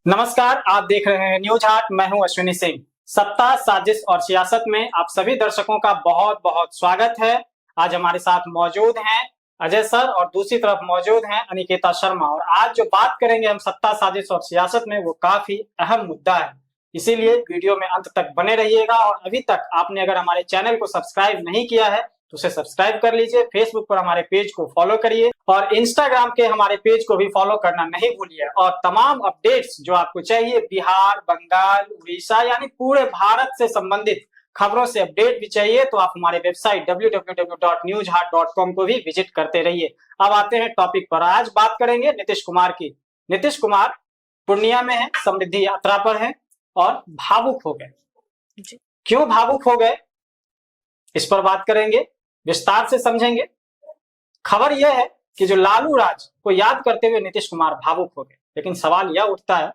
नमस्कार, आप देख रहे हैं न्यूज हाट। मैं हूं अश्विनी सिंह। सत्ता, साजिश और सियासत में आप सभी दर्शकों का बहुत बहुत स्वागत है। आज हमारे साथ मौजूद हैं अजय सर और दूसरी तरफ मौजूद हैं अनिकेता शर्मा। और आज जो बात करेंगे हम सत्ता, साजिश और सियासत में, वो काफी अहम मुद्दा है, इसीलिए वीडियो में अंत तक बने रहिएगा। और अभी तक आपने अगर हमारे चैनल को सब्सक्राइब नहीं किया है तो उसे सब्सक्राइब कर लीजिए। फेसबुक पर हमारे पेज को फॉलो करिए और इंस्टाग्राम के हमारे पेज को भी फॉलो करना नहीं भूलिए। और तमाम अपडेट्स जो आपको चाहिए, बिहार, बंगाल, उड़ीसा, यानी पूरे भारत से संबंधित खबरों से अपडेट भी चाहिए, तो आप हमारे वेबसाइट www.newsheart.com को भी विजिट करते रहिए। अब आते हैं टॉपिक पर। आज बात करेंगे नीतीश कुमार की। नीतीश कुमार पूर्णिया में है, समृद्धि यात्रा पर है और भावुक हो गए। क्यों भावुक हो गए, इस पर बात करेंगे, विस्तार से समझेंगे। खबर यह है कि जो लालू राज को याद करते हुए नीतीश कुमार भावुक हो गए। लेकिन सवाल यह उठता है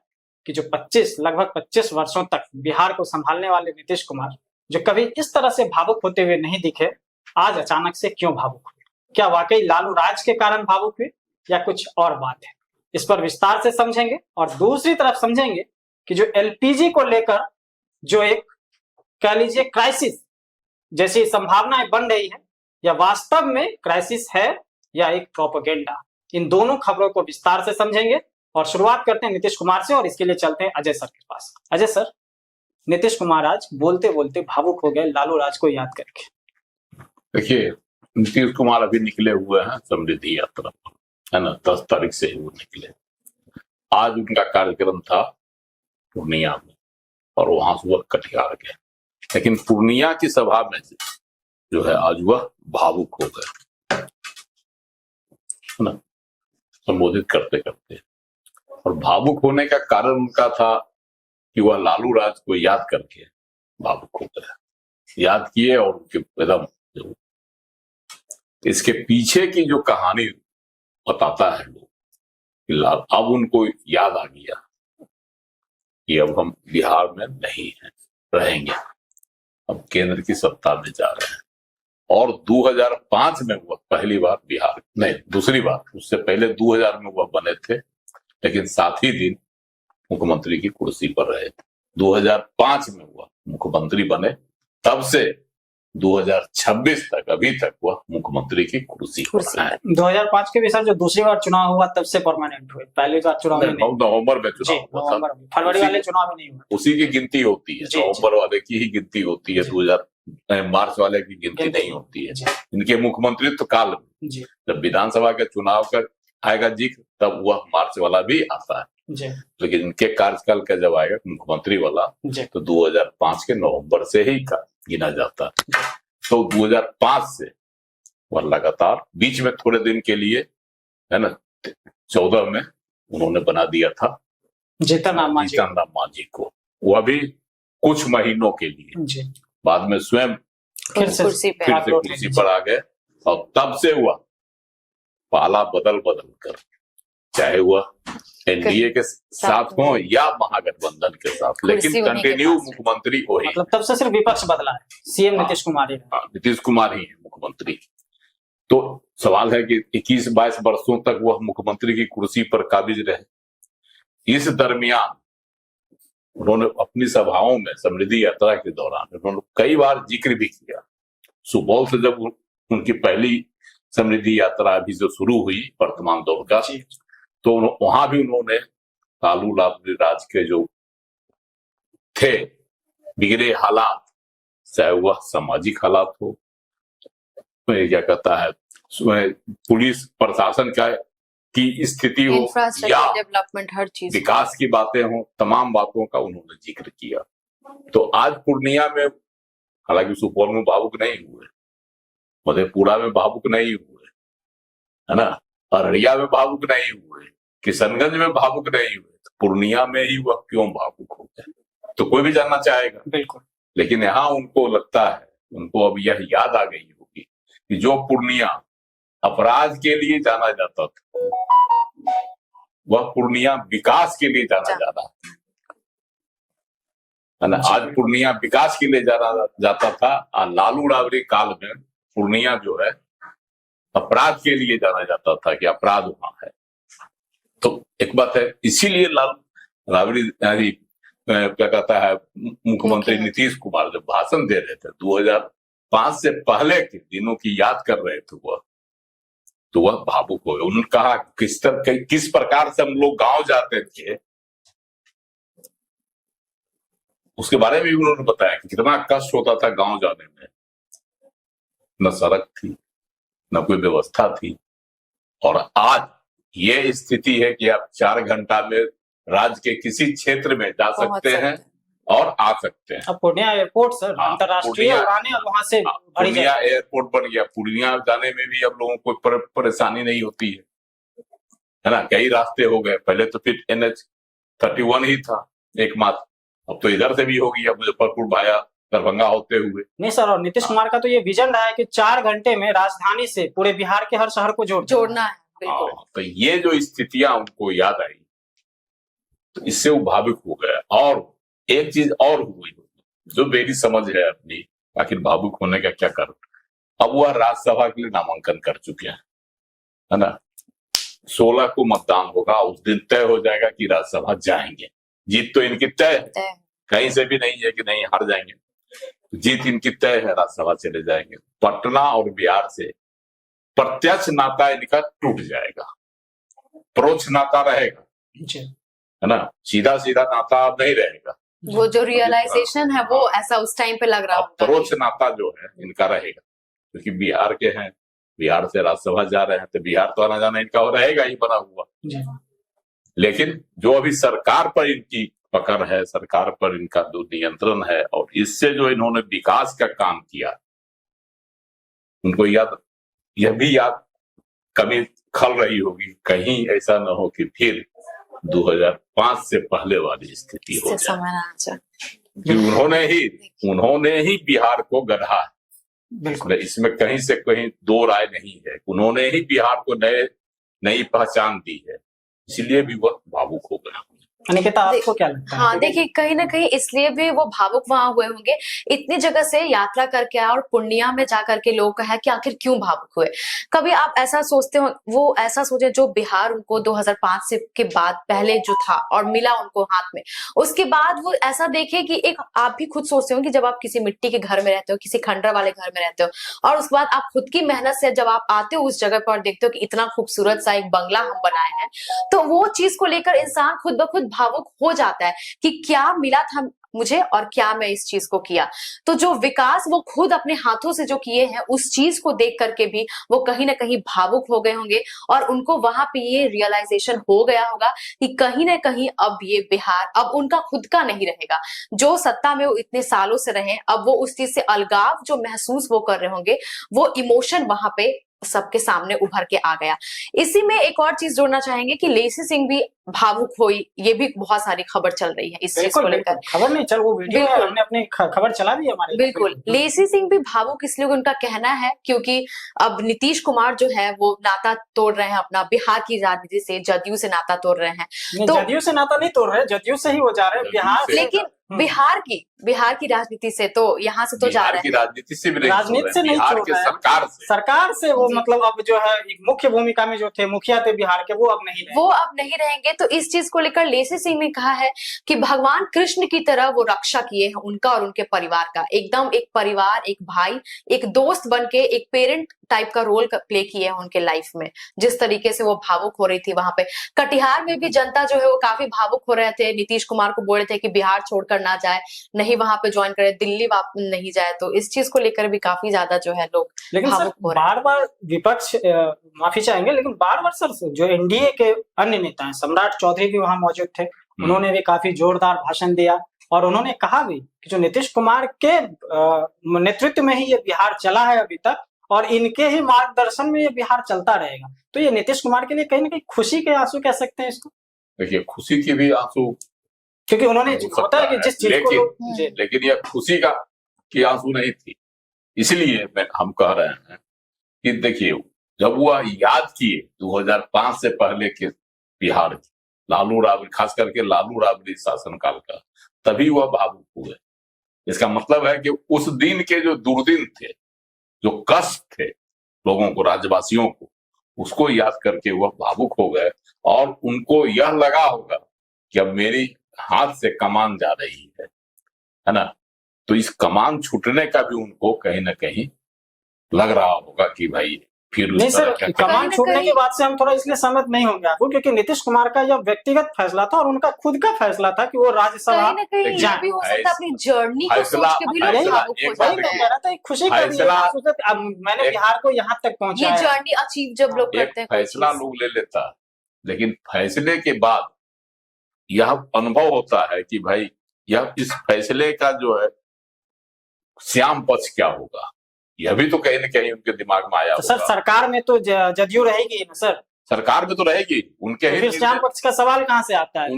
कि जो लगभग 25 वर्षों तक बिहार को संभालने वाले नीतीश कुमार, जो कभी इस तरह से भावुक होते हुए नहीं दिखे, आज अचानक से क्यों भावुक हुए? क्या वाकई लालू राज के कारण भावुक हुए या कुछ और बात है? इस पर विस्तार से समझेंगे। और दूसरी तरफ समझेंगे कि जो एलपीजी को लेकर जो एक, कह लीजिए, क्राइसिस जैसी संभावनाएं बन रही है, या वास्तव में क्राइसिस है या एक प्रोपेगेंडा, इन दोनों खबरों को विस्तार से समझेंगे। और शुरुआत करते हैं नीतीश कुमार से, और इसके लिए चलते हैं अजय सर के पास। अजय सर, नीतीश कुमार आज बोलते बोलते भावुक हो गए लालू राज को याद करके। देखिए, नीतीश कुमार अभी निकले हुए हैं समृद्धि यात्रा पर, है ना। 10 तारीख से ही वो निकले। आज उनका कार्यक्रम था पूर्णिया में और वहां से वह कटिहार गए। लेकिन पूर्णिया की सभा में जो है आज वह भावुक हो गए, है ना, संबोधित करते करते। और भावुक होने का कारण उनका था कि वह लालू राज को याद करके भावुक हो गए। याद किए और उनके एकदम इसके पीछे की जो कहानी बताता है लोग कि अब उनको याद आ गया कि अब हम बिहार में नहीं हैं, रहेंगे, अब केंद्र की सत्ता में जा रहे हैं। और 2005 में वह पहली बार बिहार, नहीं दूसरी बार, उससे पहले 2000 में वह बने थे, लेकिन साथ ही दिन मुख्यमंत्री की कुर्सी पर रहे थे। 2005 में वह मुख्यमंत्री बने, तब से 2026 तक, अभी तक वह मुख्यमंत्री की कुर्सी पर है। 2005 के भी सर जो दूसरी बार चुनाव हुआ तब से परमानेंट हुए, पहली बार चुनाव नवंबर में चुनाव हुआ था, फरवरी वाले चुनाव में नहीं हुआ। उसी की गिनती होती है, नवंबर वाले की ही गिनती होती है, 2000 मार्च वाले की गिनती नहीं होती है। इनके मुख्यमंत्रित्व काल में जब विधानसभा के चुनाव का आएगा जिक्र, तब वह मार्च वाला भी आता है। लेकिन इनके कार्यकाल का जब आएगा मुख्यमंत्री वाला, तो 2005 के नवंबर से ही गिना जाता है। तो 2005 से वह लगातार, बीच में थोड़े दिन के लिए, है ना, 14 में उन्होंने बना दिया था जीतन राम मांझी को, वह भी कुछ महीनों के लिए। बाद में स्वयं फिर से कुर्सी पर आ गए। और तब से हुआ पाला बदल कर, चाहे वह एनडीए के साथ हो या महागठबंधन के साथ, लेकिन कंटिन्यू मुख्यमंत्री हो ही। मतलब तब से सिर्फ विपक्ष बदला है, सीएम नीतीश कुमार ही। नीतीश कुमार ही है मुख्यमंत्री। तो सवाल है कि 21-22 वर्षों तक वह मुख्यमंत्री की कुर्सी पर काबिज रहे। इस दरमियान उन्होंने अपनी सभाओं में, समृद्धि यात्रा के दौरान उन्होंने कई बार जिक्र भी किया। सुपौल से जब उनकी पहली समृद्धि यात्रा अभी जो शुरू हुई वर्तमान दौर का, तो वहां भी उन्होंने लालू राज के जो थे बिगड़े हालात, चाहे वह सामाजिक हालात हो, क्या कहता है, पुलिस प्रशासन का की स्थिति हो, या डेवलपमेंट, हर चीज, विकास की बातें हो, तमाम बातों का उन्होंने जिक्र किया। तो आज पूर्णिया में, हालांकि सुपौल में भावुक नहीं हुए, मधेपुरा में भावुक नहीं हुए, है ना, अररिया में भावुक नहीं हुए, किशनगंज में भावुक नहीं हुए, तो पूर्णिया में ही वह क्यों भावुक हो गए, तो कोई भी जानना चाहेगा। बिल्कुल। लेकिन यहाँ उनको लगता है, उनको अब यह याद आ गई होगी कि जो पूर्णिया अपराध के लिए जाना जाता था, वह पूर्णिया विकास के लिए जाना जाता है ना। आज पूर्णिया विकास के लिए जाना जाता था, और लालू राबड़ी काल में पूर्णिया जो है अपराध के लिए जाना जाता था कि अपराध वहां है। तो एक बात है, इसीलिए राबड़ी क्या कहता है मुख्यमंत्री नीतीश कुमार जब भाषण दे रहे थे 2005 से पहले के दिनों की याद कर रहे थे वह भावुक हो गए। उन्होंने कहा किस प्रकार से हम लोग गांव जाते थे उसके बारे में भी उन्होंने बताया कि कितना कष्ट होता था गांव जाने में। न सड़क थी, न कोई व्यवस्था थी, और आज ये स्थिति है कि आप 4 घंटा में राज्य के किसी क्षेत्र में जा सकते हैं और आ सकते हैं। अब पूर्णिया एयरपोर्ट सर, अंतरराष्ट्रीय उड़ानें अब वहां से पूर्णिया एयरपोर्ट बन गया। पूर्णिया जाने में भी अब लोगों को परेशानी नहीं होती है ना। कई रास्ते हो गए, पहले तो फिर NH-31 ही था एकमात्र, अब तो इधर से भी हो गया मुजफ्फरपुर भाया दरभंगा होते हुए। नहीं सर, और नीतीश कुमार का तो ये विजन रहा है कि 4 घंटे में राजधानी से पूरे बिहार के हर शहर को जोड़ना है। बिल्कुल। तो ये जो स्थितियां उनको याद आई तो इससे वो भावुक हो गया। और एक चीज और हुई जो मेरी समझ है अपनी, आखिर भावुक होने का क्या कारण, अब वह राज्यसभा के लिए नामांकन कर चुके हैं, है ना। 16 को मतदान होगा, उस दिन तय हो जाएगा कि राज्यसभा जाएंगे। जीत तो इनकी तय है, कहीं से भी नहीं है कि नहीं हार जाएंगे, जीत इनकी तय है, राज्यसभा चले जाएंगे। पटना और बिहार से प्रत्यक्ष नाता इनका टूट जाएगा, परोक्ष नाता रहेगा, है ना। सीधा सीधा नाता अब नहीं रहेगा। वो जो रियलाइजेशन है वो ऐसा उस टाइम पे लग रहा है, परोक्ष नाता जो है इनका रहेगा, क्योंकि बिहार के हैं, बिहार से राज्यसभा जा रहे हैं, तो बिहार तो आना जाना इनका रहेगा ही बना हुआ। लेकिन जो अभी सरकार पर इनकी पकड़ है, सरकार पर इनका जो नियंत्रण है, और इससे जो इन्होंने विकास का काम किया, उनको यह भी याद कभी खल रही होगी, कहीं ऐसा न हो कि फिर 2005 से पहले वाली स्थिति हो जाए। कि उन्होंने ही बिहार को गढ़ा है, इसमें कहीं से कहीं दो राय नहीं है। उन्होंने ही बिहार को नई पहचान दी है, इसलिए भी वह भावुक हो गया। अनिकेता, आपको क्या लगता है? हाँ, देखिए कहीं ना कहीं इसलिए भी वो भावुक वहां हुए होंगे, इतनी जगह से यात्रा करके आया और पूर्णिया में जाकर के लोग कहा कि आखिर क्यों भावुक हुए। कभी आप ऐसा सोचते हो, वो ऐसा सोचे जो बिहार उनको 2005 से के बाद पहले जो था और मिला उनको हाथ में, उसके बाद वो ऐसा देखे कि एक आप भी खुद सोचते हो कि जब आप किसी मिट्टी के घर में रहते हो, किसी खंडर वाले घर में रहते हो, और उसके बाद आप खुद की मेहनत से जब आप आते हो उस जगह पर देखते हो कि इतना खूबसूरत सा एक बंगला हम बनाए हैं, तो वो चीज को लेकर इंसान खुद ब खुद भावुक हो जाता है कि क्या मिला था मुझे और क्या मैं इस चीज को किया। तो जो विकास वो खुद अपने हाथों से जो किए हैं, उस चीज को देख करके भी वो कहीं ना कहीं भावुक हो गए होंगे, और उनको वहां पे ये रियलाइजेशन हो गया होगा कि कहीं ना कहीं अब ये बिहार अब उनका खुद का नहीं रहेगा। जो सत्ता में वो इतने सालों से रहे, अब वो उस चीज से अलगाव जो महसूस वो कर रहे होंगे, वो इमोशन वहां पे सबके सामने उभर के आ गया। इसी में एक और चीज जोड़ना चाहेंगे कि लेसी सिंह भी भावुक हुई, ये भी बहुत सारी खबर चल रही है इस चीज को लेकर। खबर नहीं चल, वो वीडियो है, हमने अपनी खबर चला दी हमारे। बिल्कुल, लेसी सिंह भी भावुक इसलिए उनका कहना है क्योंकि अब नीतीश कुमार जो है वो नाता तोड़ रहे हैं अपना, बिहार की राजनीति से, जदयू से नाता तोड़ रहे हैं। तो जदयू से नाता नहीं तोड़ रहे, जदयू से ही वो जा रहे हैं बिहार, लेकिन बिहार की राजनीति से तो यहाँ से तो जा रहे हैं, राजनीति से भी राजनीति से नहीं छोड़ रहे हैं, सरकार से वो मतलब अब जो है एक मुख्य भूमिका में जो थे मुखिया थे बिहार के, वो अब नहीं रहेंगे। तो इस चीज को लेकर लेसी सिंह ने कहा है कि भगवान कृष्ण की तरह वो रक्षा किए हैं उनका और उनके परिवार का, एकदम एक परिवार, एक भाई, एक दोस्त बनके, एक पेरेंट टाइप का रोल प्ले किए हैं उनके लाइफ में। जिस तरीके से वो भावुक हो रही थी वहां पे, कटिहार में भी जनता जो है वो काफी भावुक हो रहे थे, नीतीश कुमार को बोल रहे थे कि बिहार छोड़कर ना जाए, नहीं वहां पे ज्वाइन करे, दिल्ली वापस नहीं जाए। तो इस चीज को लेकर भी काफी ज्यादा जो है लोग भावुक हो रहे हैं। बार बार विपक्ष माफी चाहेंगे, लेकिन बार बार सर जो एनडीए के अन्य नेता हैं, सम्राट चौधरी भी वहां मौजूद थे, उन्होंने भी काफी जोरदार भाषण दिया, और उन्होंने कहा भी कि जो नीतीश कुमार के नेतृत्व में ही ये बिहार चला है अभी तक, और इनके ही मार्गदर्शन में ये बिहार चलता रहेगा। तो ये नीतीश कुमार के लिए कहीं ना कहीं खुशी के आंसू कह सकते हैं इसको। देखिए, खुशी के भी आंसू, क्योंकि उन्होंने होता है कि जिस चीज को, लेकिन ये खुशी की आंसू नहीं थी। इसलिए हम कह रहे हैं कि देखिए, जब वह याद किए 2005 से पहले के बिहार की, लालू राबड़ी, खास करके लालू राबड़ी शासनकाल का, तभी वह भावुक हुए। इसका मतलब है कि उस दिन के जो दुर्दिन थे, जो कष्ट थे लोगों को, राज्यवासियों को, उसको याद करके वह भावुक हो गए, और उनको यह लगा होगा कि अब मेरी हाथ से कमान जा रही है ना। तो इस कमान छूटने का भी उनको कहीं ना कहीं लग रहा होगा कि भाई फिर नहीं उस सर, तरह का कमान छूटने की बात से हम थोड़ा इसलिए सहमत नहीं होंगे आपको, क्योंकि नीतीश कुमार का यह व्यक्तिगत फैसला था और उनका खुद का फैसला था कि वो राज्यसभा कहीं ना कहीं ये जाए। भी हो सकता है अपनी जर्नी को फैसला- सोच के भी लोग फैसला- भावुक हो एक बात वही मैं जाते कह हैं। रहा था, एक खुशी का भी फैसला- महसूस है कि अब मैंने एक- बिहार को यहाँ तक ये पहुंचाया है। जर्नी अचीव जब लोग एक करते हैं कोई फैसला चीज। लोग ले लेता है, लेकिन फैसले के बाद यह अनुभव होता है कि भाई यह इस फैसले का जो है श्याम पक्ष क्या होगा, यह भी तो कहीं ना कहीं उनके दिमाग में आया तो सर होगा। सरकार में तो जदयू रहेगी ना सर, सरकार में तो रहेगी, उनके तो ही फिर श्याम पक्ष का सवाल कहाँ से आता है?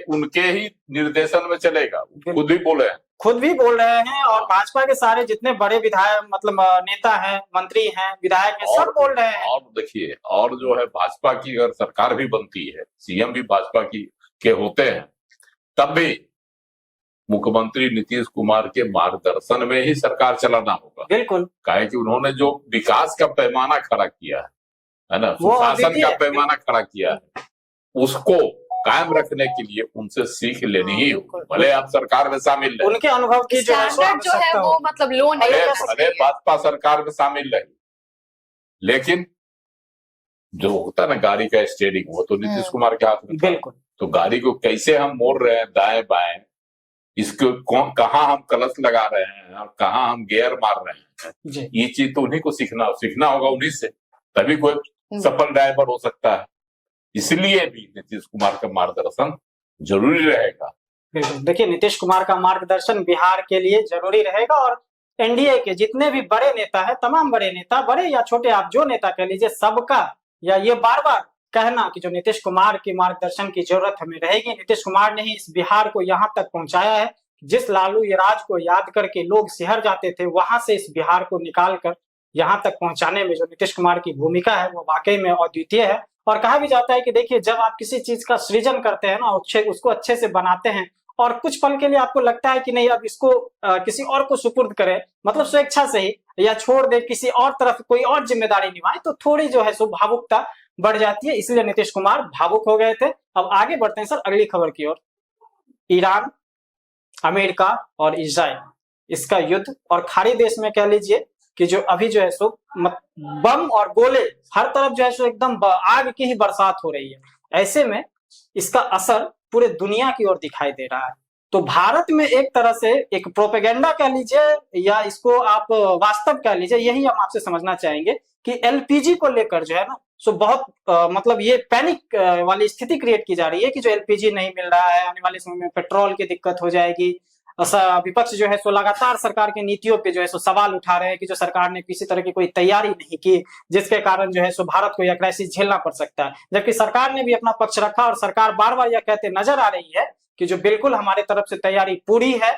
उनके ही निर्देशन में चलेगा। खुद ही बोले हैं। खुद भी बोल रहे हैं और भाजपा के सारे जितने बड़े विधायक मतलब नेता हैं, मंत्री हैं, विधायक हैं, सब बोल रहे हैं। और देखिए, और जो है भाजपा की अगर सरकार भी बनती है, सीएम भी भाजपा की के होते हैं, तब भी मुख्यमंत्री नीतीश कुमार के मार्गदर्शन में ही सरकार चलाना होगा। बिल्कुल, काहे कि उन्होंने जो विकास का पैमाना खड़ा किया है ना, वो सुशासन अद्वितीय का है। पैमाना खड़ा किया है, उसको कायम रखने के लिए उनसे सीख लेनी ही होगी। बिल्कुल। भले आप सरकार में शामिल रहे, उनके अनुभव की जो है सो स्टैंडर्ड जो है आवश्यकता वो होगी। मतलब लो नहीं भले कर सकते भले हैं। भाजपा सरकार में शामिल रहे, लेकिन जो होता है ना गाड़ी का स्टीयरिंग, वो तो नीतीश कुमार के हाथ में था। बिल्कुल, तो गाड़ी को कैसे हम मोड़ रहे हैं दाएं बाएं, इसको कहाँ हम क्लच लगा रहे हैं और कहाँ हम गियर मार रहे हैं, जी ये चीज तो उन्हीं को सीखना होगा उन्हीं से, तभी कोई सफल ड्राइवर हो सकता है। इसलिए भी नीतीश कुमार का मार्गदर्शन जरूरी रहेगा। बिल्कुल। देखिए, नीतीश कुमार का मार्गदर्शन बिहार के लिए जरूरी रहेगा और एनडीए के जितने भी बड़े नेता हैं, तमाम बड़े नेता, बड़े या छोटे, आप जो नेता कह लीजिए, सबका या ये बार बार कहना कि जो नीतीश कुमार के मार्गदर्शन की जरूरत हमें रहेगी। नीतीश कुमार ने ही इस बिहार को यहाँ तक पहुंचाया है। जिस लालू याराज को याद करके लोग सिहर जाते थे, वहां से इस बिहार को निकाल कर यहाँ तक पहुंचाने में जो नीतीश कुमार की भूमिका है वो वाकई में अद्वितीय है। और कहा भी जाता है कि देखिए, जब आप किसी चीज का सृजन करते हैं ना, उसको अच्छे से बनाते हैं और कुछ पल के लिए आपको लगता है कि नहीं, अब इसको किसी और को सुपुर्द करें, मतलब स्वेच्छा से ही, या छोड़ दे, किसी और तरफ कोई और जिम्मेदारी निभाए, तो थोड़ी जो है सो भावुकता बढ़ जाती है। इसलिए नीतीश कुमार भावुक हो गए थे। अब आगे बढ़ते हैं सर अगली खबर की ओर। ईरान, अमेरिका और इजराइल, इसका युद्ध, और खाड़ी देश में कह लीजिए कि जो अभी जो है सो बम और गोले हर तरफ जो है सो एकदम आग की ही बरसात हो रही है। ऐसे में इसका असर पूरे दुनिया की ओर दिखाई दे रहा है। तो भारत में एक तरह से एक प्रोपेगेंडा कह लीजिए या इसको आप वास्तव कह लीजिए, यही हम आपसे समझना चाहेंगे कि एलपीजी को लेकर जो है ना सो बहुत मतलब ये पैनिक वाली स्थिति क्रिएट की जा रही है कि जो एलपीजी नहीं मिल रहा है, आने वाले समय में पेट्रोल की दिक्कत हो जाएगी। विपक्ष जो है सो लगातार सरकार की नीतियों पे जो है सो सवाल उठा रहे हैं कि जो सरकार ने किसी तरह की कोई तैयारी नहीं की, जिसके कारण जो है सो भारत को यह क्राइसिस झेलना पड़ सकता है। जबकि सरकार ने भी अपना पक्ष रखा और सरकार बार बार यह कहते नजर आ रही है कि जो बिल्कुल हमारे तरफ से तैयारी पूरी है,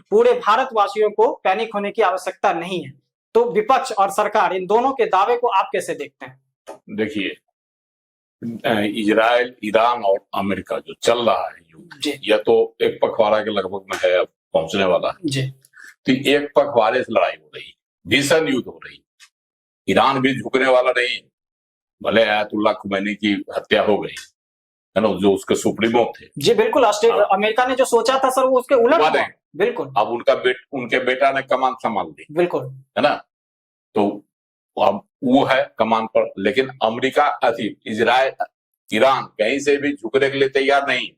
पूरे भारतवासियों को पैनिक होने की आवश्यकता नहीं है। तो विपक्ष और सरकार, इन दोनों के दावे को आप कैसे देखते हैं? देखिए, इजराइल, ईरान और अमेरिका जो चल रहा है युद्ध, यह तो एक पखवाड़ा के लगभग में है, अब पहुंचने वाला है जी। तो एक पखवाड़े से लड़ाई हो रही, भीषण युद्ध हो रही। ईरान भी झुकने वाला नहीं, भले आयतुल्लाह खुमैनी की हत्या हो गई है ना, जो उसके सुप्रीमो थे जी। बिल्कुल, अमेरिका ने जो सोचा था सर वो उसके उलट हुआ। बिल्कुल, अब उनके बेटा ने कमान संभाल ली, बिल्कुल, है ना। तो अब वो है कमान पर, लेकिन अमेरिका इजराइल, ईरान कहीं से भी झुकने के लिए तैयार नहीं।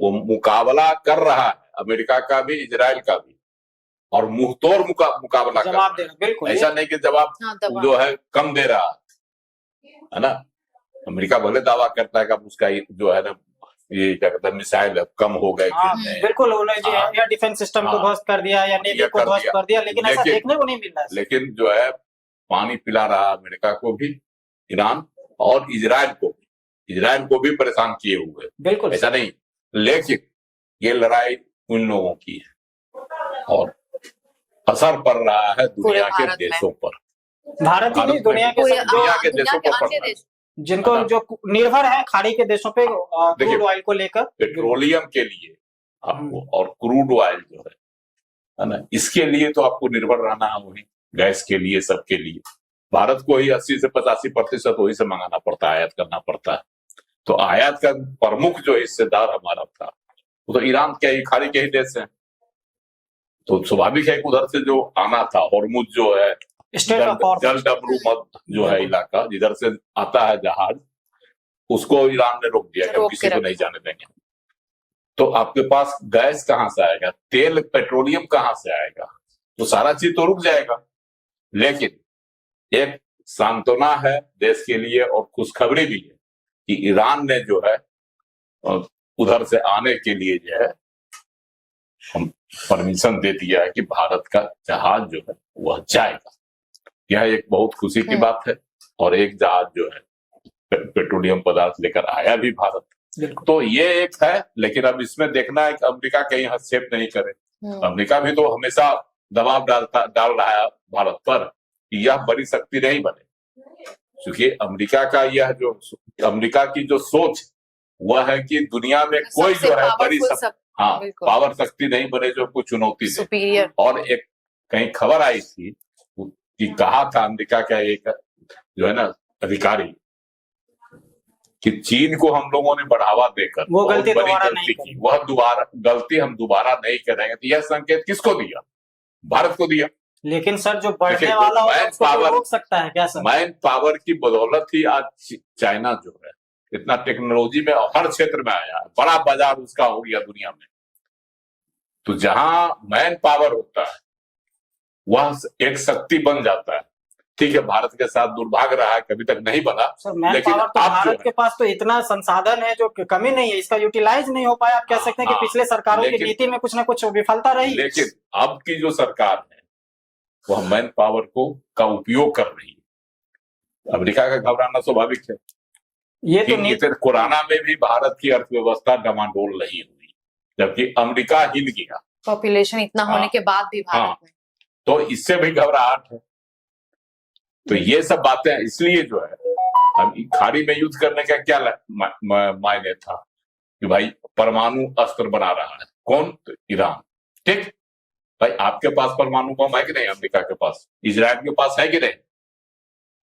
वो मुकाबला कर रहा है, अमेरिका का भी इजराइल का भी, और मुंहतोड़ मुकाबला कर रहा है। बिल्कुल, ऐसा नहीं कि जवाब जो है कम दे रहा है ना। अमेरिका भले दावा करता है कि उसका जो है ना, ये क्या कहते हैं, मिसाइल कम हो गए। बिल्कुल, उन्होंने एयर डिफेंस सिस्टम को ध्वस्त कर दिया या नेवी को ध्वस्त कर दिया, लेकिन ऐसा देखने को नहीं मिल रहा है। लेकिन जो है पानी पिला रहा अमेरिका को भी, ईरान और इजराइल को भी परेशान किए हुए। बिल्कुल, ऐसा नहीं, लेकिन ये लड़ाई उन लोगों की है और असर पड़ रहा है दुनिया के देशों पर। भारत ही नहीं, दुनिया के देशों पर, जिनको जो निर्भर है खाड़ी के देशों पे क्रूड ऑयल को लेकर, पेट्रोलियम के लिए आपको, और क्रूड ऑयल जो है ना, इसके लिए तो आपको निर्भर रहना है, वही गैस के लिए, सबके लिए भारत को ही 80 से 85% वही से मंगाना पड़ता है, आयात करना पड़ता है। तो आयात का प्रमुख जो हिस्सेदार हमारा था वो तो ईरान के ही खाड़ी के ही देश है, तो स्वाभाविक है कि उधर से जो आना था, हॉर्मुज जो है जल डमरू मत जो है इलाका जिधर से आता है जहाज, उसको ईरान ने रोक दिया कि किसी को नहीं जाने देंगे। तो आपके पास गैस कहां से आएगा, तेल पेट्रोलियम कहां से आएगा, तो सारा चीज तो रुक जाएगा। लेकिन एक सांत्वना है देश के लिए और खुशखबरी भी है कि ईरान ने जो है उधर से आने के लिए जो है हम परमिशन दे दिया है कि भारत का जहाज जो है वह जाएगा। यह एक बहुत खुशी की बात है। और एक जहाज जो है पेट्रोलियम पदार्थ लेकर आया भी भारत, तो ये एक है। लेकिन अब इसमें देखना है कि अमेरिका कहीं हस्तक्षेप नहीं करे। अमेरिका भी तो हमेशा दबाव डाल रहा है भारत पर कि यह बड़ी शक्ति नहीं बने, क्योंकि अमेरिका का यह जो अमेरिका की जो सोच वह है कि दुनिया में कोई जो है बड़ी पावर शक्ति नहीं बने जो कोई चुनौती दे। और एक कहीं खबर आई थी कि कहा था अमेरिका का एक जो है ना अधिकारी कि चीन को हम लोगों ने बढ़ावा देकर वो गलती दोबारा नहीं की, वह गलती हम दोबारा नहीं करेंगे। तो यह संकेत किसको दिया? भारत को दिया। लेकिन सर जो बढ़ने वाला होगा उसको तो रोक सकता है क्या सर? मैन पावर की बदौलत ही आज चाइना जो है इतना टेक्नोलॉजी में हर क्षेत्र में आया है, बड़ा बाजार उसका हो गया दुनिया में। तो जहां मैन पावर होता है वह एक शक्ति बन जाता है। ठीक है, भारत के साथ दुर्भाग्य रहा है, कभी तक नहीं बना। लेकिन पावर तो भारत के पास तो इतना संसाधन है जो कमी नहीं है, इसका यूटिलाइज नहीं हो पाया। आप कह सकते हैं कि पिछले सरकारों की नीति में कुछ ना कुछ विफलता रही। लेकिन अब की जो सरकार है वह मैन पावर का उपयोग कर रही है। अमेरिका का घबराना स्वाभाविक है। ये तो कोरोना में भी भारत की अर्थव्यवस्था डमाडोल नहीं हुई, जबकि अमेरिका हिल गया पॉपुलेशन इतना होने के बाद भी भारत में। तो इससे भी घबराहट है। तो ये सब बातें इसलिए जो है हम खाड़ी में युद्ध करने का क्या मायने था कि भाई परमाणु अस्त्र बना रहा है कौन? तो ईरान। ठीक भाई, आपके पास परमाणु बम है कि नहीं? अमेरिका के पास, इजराइल के पास है कि नहीं?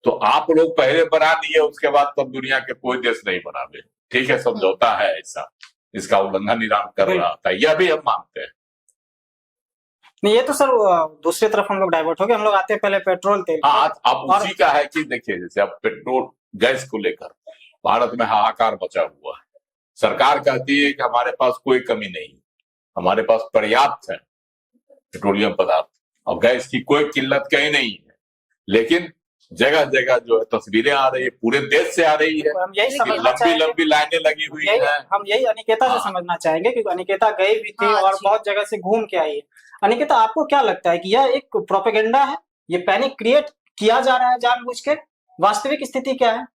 तो आप लोग पहले बना दिए, उसके बाद तब दुनिया के कोई देश नहीं बनावे। ठीक है, समझौता है ऐसा, इसका उल्लंघन ईरान कर रहा था, यह भी हम मानते हैं। नहीं, ये तो सर दूसरी तरफ हम लोग डाइवर्ट हो गए। हम लोग आते हैं पहले पेट्रोल तेल। अब उसी का है कि देखिए, जैसे अब पेट्रोल गैस को लेकर भारत में हाहाकार मचा हुआ है। सरकार कहती है कि हमारे पास कोई कमी नहीं, हमारे पास पर्याप्त है पेट्रोलियम पदार्थ और गैस की कोई किल्लत कहीं नहीं है। लेकिन जगह जगह जो है तस्वीरें आ रही है, पूरे देश से आ रही है, हम यही समझना चाहेंगे, लंबी लाइनें लगी हुई है। हम यही अनिकेता से समझना चाहेंगे क्योंकि अनिकेता गई भी थी और बहुत जगह से घूम के आई है। अनिकेता, आपको क्या लगता है कि यह एक प्रोपेगेंडा है, ये पैनिक क्रिएट किया जा रहा है जानबूझ के? वास्तविक स्थिति क्या है?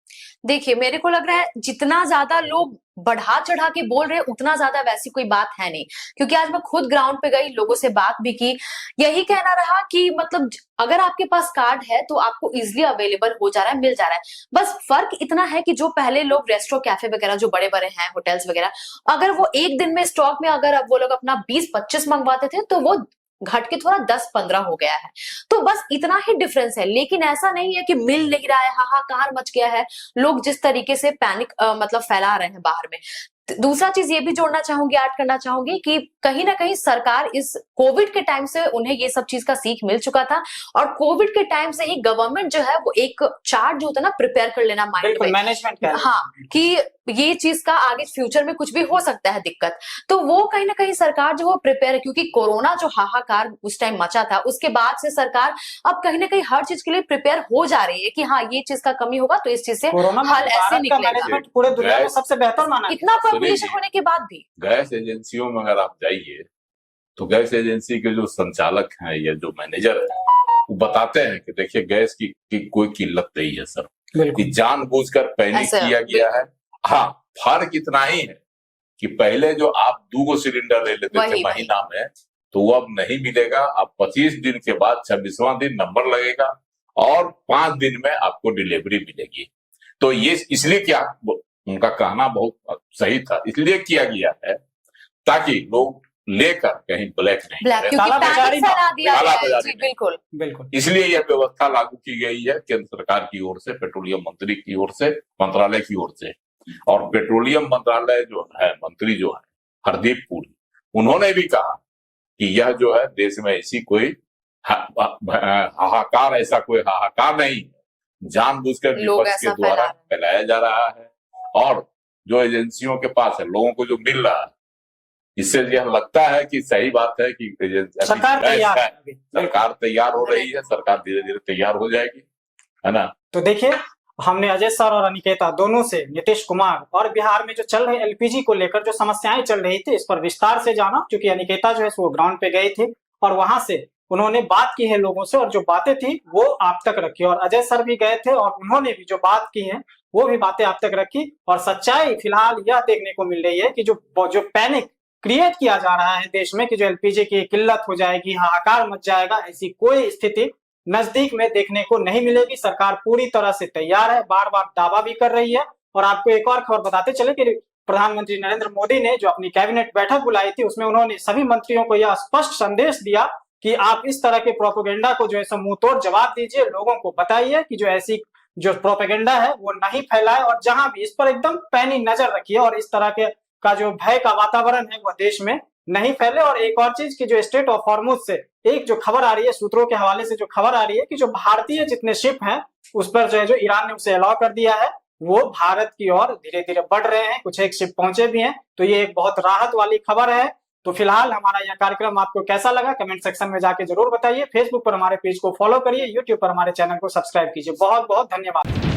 देखिए, मेरे को लग रहा है जितना ज्यादा लोग बढ़ा चढ़ा के बोल रहे हैं उतना ज्यादा वैसी कोई बात है नहीं। क्योंकि आज मैं खुद ग्राउंड पे गई, लोगों से बात भी की, यही कहना रहा कि मतलब अगर आपके पास कार्ड है तो आपको इजिली अवेलेबल हो जा रहा है, मिल जा रहा है। बस फर्क इतना है कि जो पहले लोग रेस्टोरेंट कैफे वगैरह जो बड़े बड़े हैं, होटल्स वगैरह, अगर वो एक दिन में स्टॉक में अगर अब वो लोग अपना 20-25 मंगवाते थे तो वो घट के थोड़ा 10-15 हो गया है। तो बस इतना ही डिफरेंस है। लेकिन ऐसा नहीं है कि मिल नहीं रहा है, हाहाकार मच गया है, लोग जिस तरीके से पैनिक मतलब फैला रहे हैं बाहर में। दूसरा चीज ये भी जोड़ना चाहूंगी, ऐड करना चाहूंगी कि कहीं ना कहीं सरकार इस कोविड के टाइम से उन्हें ये सब चीज का सीख मिल चुका था और कोविड के टाइम से ही गवर्नमेंट जो है वो एक चार्ट जो होता है ना प्रिपेयर कर लेना माइंड में, मैनेजमेंट हाँ, कि ये चीज का आगे फ्यूचर में कुछ भी हो सकता है दिक्कत। तो वो कहीं ना कहीं सरकार जो वो प्रिपेयर है, क्योंकि कोरोना जो हाहाकार उस टाइम मचा था उसके बाद से सरकार अब कहीं ना कहीं हर चीज के लिए प्रिपेयर हो जा रही है कि हाँ ये चीज का कमी होगा तो इस चीज से हल ऐसे निकलेगा। पूरे दुनिया में सबसे बेहतर माना इतना पॉपुलेशन होने के बाद भी। गैस एजेंसियों में अगर आप जाइए तो गैस एजेंसी के जो संचालक हैं या जो मैनेजर है वो बताते हैं कि देखिए गैस की कोई किल्लत नहीं है सर, कि जानबूझकर पैनिक किया गया है। हाँ, फर्क इतना ही है कि पहले जो आप 2 सिलेंडर ले लेते थे महीना में, तो वो अब नहीं मिलेगा। अब 25 दिन के बाद 26वां दिन नंबर लगेगा और 5 दिन में आपको डिलीवरी मिलेगी। तो ये इसलिए क्या, उनका कहना बहुत सही था, इसलिए किया गया है ताकि लोग लेकर कहीं ब्लैक नहीं, कालाबाजारी बिल्कुल। इसलिए यह व्यवस्था लागू की गई है केंद्र सरकार की ओर से, पेट्रोलियम मंत्री की ओर से, मंत्रालय की ओर से। और पेट्रोलियम मंत्रालय जो है, मंत्री जो है हरदीप पुरी, उन्होंने भी कहा कि यह जो है देश में ऐसी कोई हाहाकार, ऐसा कोई हाहाकार नहीं, जानबूझकर विपक्ष के द्वारा फैलाया जा रहा है। और जो एजेंसियों के पास है, लोगों को जो मिल रहा है, इससे यह लगता है कि सही बात है कि सरकार तैयार हो रही है, सरकार धीरे धीरे तैयार हो जाएगी, है ना। तो देखिए, हमने अजय सर और अनिकेता दोनों से नीतीश कुमार और बिहार में जो चल रहे एलपीजी को लेकर जो समस्याएं चल रही थी, इस पर विस्तार से जाना, क्योंकि अनिकेता जो है वो ग्राउंड पे गई थी और वहां से उन्होंने बात की है लोगों से, और जो बातें थी वो आप तक रखी। और अजय सर भी गए थे और उन्होंने भी जो बात की है वो भी बातें आप तक रखी। और सच्चाई फिलहाल यह देखने को मिल रही है कि जो पैनिक क्रिएट किया जा रहा है देश में कि जो एलपीजी की किल्लत हो जाएगी, हाहाकार मच जाएगा, ऐसी कोई स्थिति नजदीक में देखने को नहीं मिलेगी। सरकार पूरी तरह से तैयार है, बार बार दावा भी कर रही है। और आपको एक और खबर बताते चले कि प्रधानमंत्री नरेंद्र मोदी ने जो अपनी कैबिनेट बैठक बुलाई थी, उसमें उन्होंने सभी मंत्रियों को यह स्पष्ट संदेश दिया कि आप इस तरह के प्रोपेगेंडा को जो है मुंह तोड़ जवाब दीजिए, लोगों को बताइए कि जो ऐसी जो प्रोपेगेंडा है वो नहीं फैलाए, और जहां भी इस पर एकदम पैनी नजर रखिए और इस तरह के का जो भय का वातावरण है वह देश में नहीं फैले। और एक और चीज की जो स्ट्रेट ऑफ हॉर्मुज से एक जो खबर आ रही है, सूत्रों के हवाले से जो खबर आ रही है कि जो भारतीय जितने शिप हैं उस पर जो है जो ईरान ने उसे अलाउ कर दिया है, वो भारत की ओर धीरे धीरे बढ़ रहे हैं, कुछ एक शिप पहुंचे भी हैं। तो ये एक बहुत राहत वाली खबर है। तो फिलहाल हमारा यह कार्यक्रम आपको कैसा लगा कमेंट सेक्शन में जाके जरूर बताइए। फेसबुक पर हमारे पेज को फॉलो करिए, यूट्यूब पर हमारे चैनल को सब्सक्राइब कीजिए। बहुत बहुत धन्यवाद।